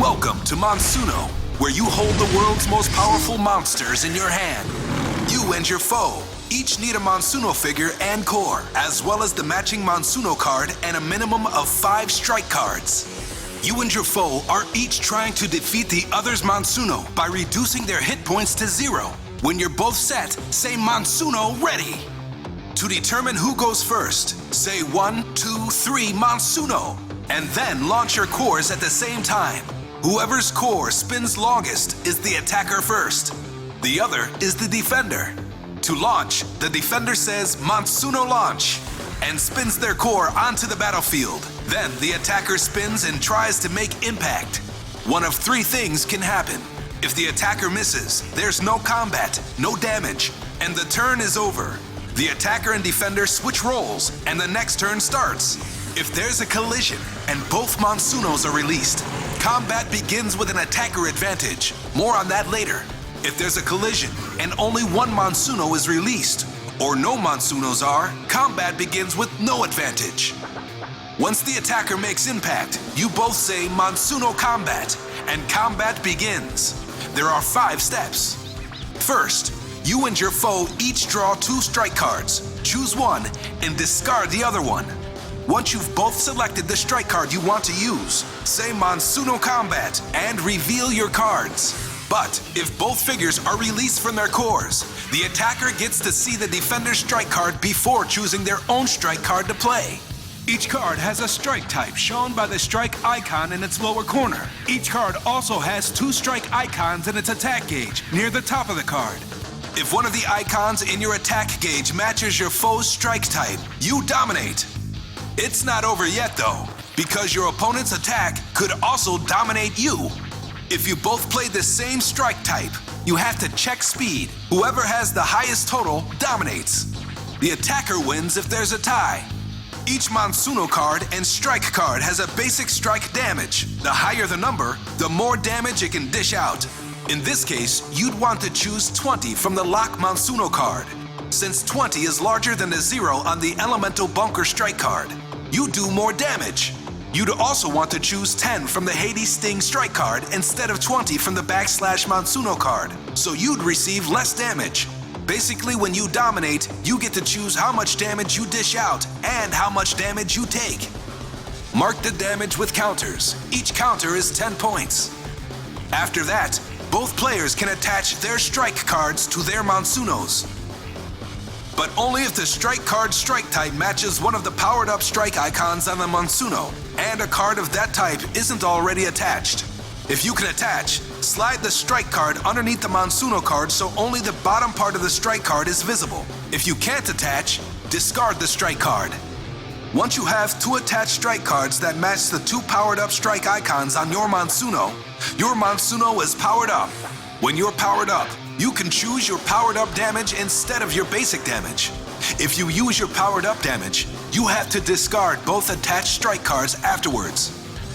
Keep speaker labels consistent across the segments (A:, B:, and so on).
A: Welcome to Monsuno, where you hold the world's most powerful monsters in your hand. You and your foe each need a Monsuno figure and core, as well as the matching Monsuno card and a minimum of 5 strike cards. You and your foe are each trying to defeat the other's Monsuno by reducing their hit points to 0. When you're both set, say Monsuno ready. To determine who goes first, say 1, 2, 3 Monsuno, and then launch your cores at the same time. Whoever's core spins longest is the attacker first. The other is the defender. To launch, the defender says Monsuno launch and spins their core onto the battlefield. Then the attacker spins and tries to make impact. One of 3 things can happen. If the attacker misses, there's no combat, no damage, and the turn is over. The attacker and defender switch roles, and the next turn starts. If there's a collision and both Monsunos are released, combat begins with an attacker advantage. More on that later. If there's a collision and only one Monsuno is released, or no Monsunos are, combat begins with no advantage. Once the attacker makes impact, you both say Monsuno combat, and combat begins. There are 5 steps. First, you and your foe each draw 2 strike cards. Choose one and discard the other one. Once you've both selected the strike card you want to use, say Monsuno combat and reveal your cards. But if both figures are released from their cores, the attacker gets to see the defender's strike card before choosing their own strike card to play. Each card has a strike type shown by the strike icon in its lower corner. Each card also has 2 strike icons in its attack gauge near the top of the card. If one of the icons in your attack gauge matches your foe's strike type, you dominate. It's not over yet though, because your opponent's attack could also dominate you. If you both play the same strike type, you have to check speed. Whoever has the highest total dominates. The attacker wins if there's a tie. Each Monsuno card and strike card has a basic strike damage. The higher the number, the more damage it can dish out. In this case, you'd want to choose 20 from the lock Monsuno card, since 20 is larger than the 0 on the elemental bunker strike card. You do more damage. You'd also want to choose 10 from the Hades Sting strike card instead of 20 from the / Monsuno card, so you'd receive less damage. Basically, when you dominate, you get to choose how much damage you dish out and how much damage you take. Mark the damage with counters. Each counter is 10 points. After that, both players can attach their strike cards to their Monsunos. But only if the strike card strike type matches one of the powered-up strike icons on the Monsuno, and a card of that type isn't already attached. If you can attach, slide the strike card underneath the Monsuno card so only the bottom part of the strike card is visible. If you can't attach, discard the strike card. Once you have 2 attached strike cards that match the 2 powered-up strike icons on your Monsuno is powered up. When you're powered up, you can choose your powered-up damage instead of your basic damage. If you use your powered-up damage, you have to discard both attached strike cards afterwards.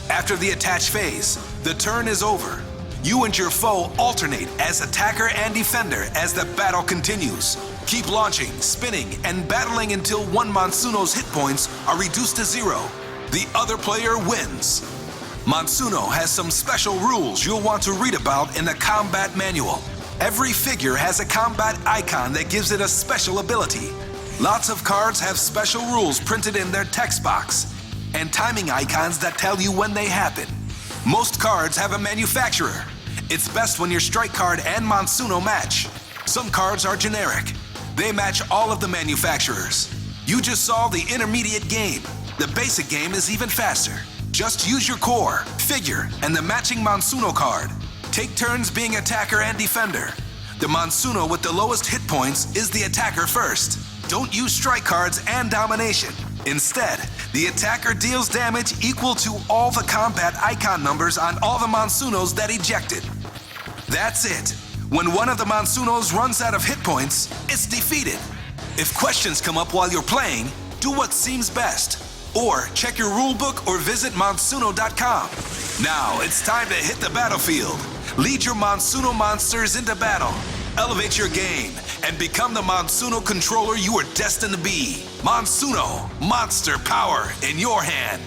A: After the attach phase, the turn is over. You and your foe alternate as attacker and defender as the battle continues. Keep launching, spinning, and battling until one Monsuno's hit points are reduced to 0. The other player wins. Monsuno has some special rules you'll want to read about in the combat manual. Every figure has a combat icon that gives it a special ability. Lots of cards have special rules printed in their text box, and timing icons that tell you when they happen. Most cards have a manufacturer. It's best when your strike card and Monsuno match. Some cards are generic. They match all of the manufacturers. You just saw the intermediate game. The basic game is even faster. Just use your core, figure, and the matching Monsuno card. Take turns being attacker and defender. The Monsuno with the lowest hit points is the attacker first. Don't use strike cards and domination. Instead, the attacker deals damage equal to all the combat icon numbers on all the Monsunos that ejected. That's it. When one of the Monsunos runs out of hit points, it's defeated. If questions come up while you're playing, do what seems best. Or check your rulebook or visit Monsuno.com. Now it's time to hit the battlefield. Lead your Monsuno monsters into battle. Elevate your game and become the Monsuno controller you are destined to be. Monsuno, monster power in your hand.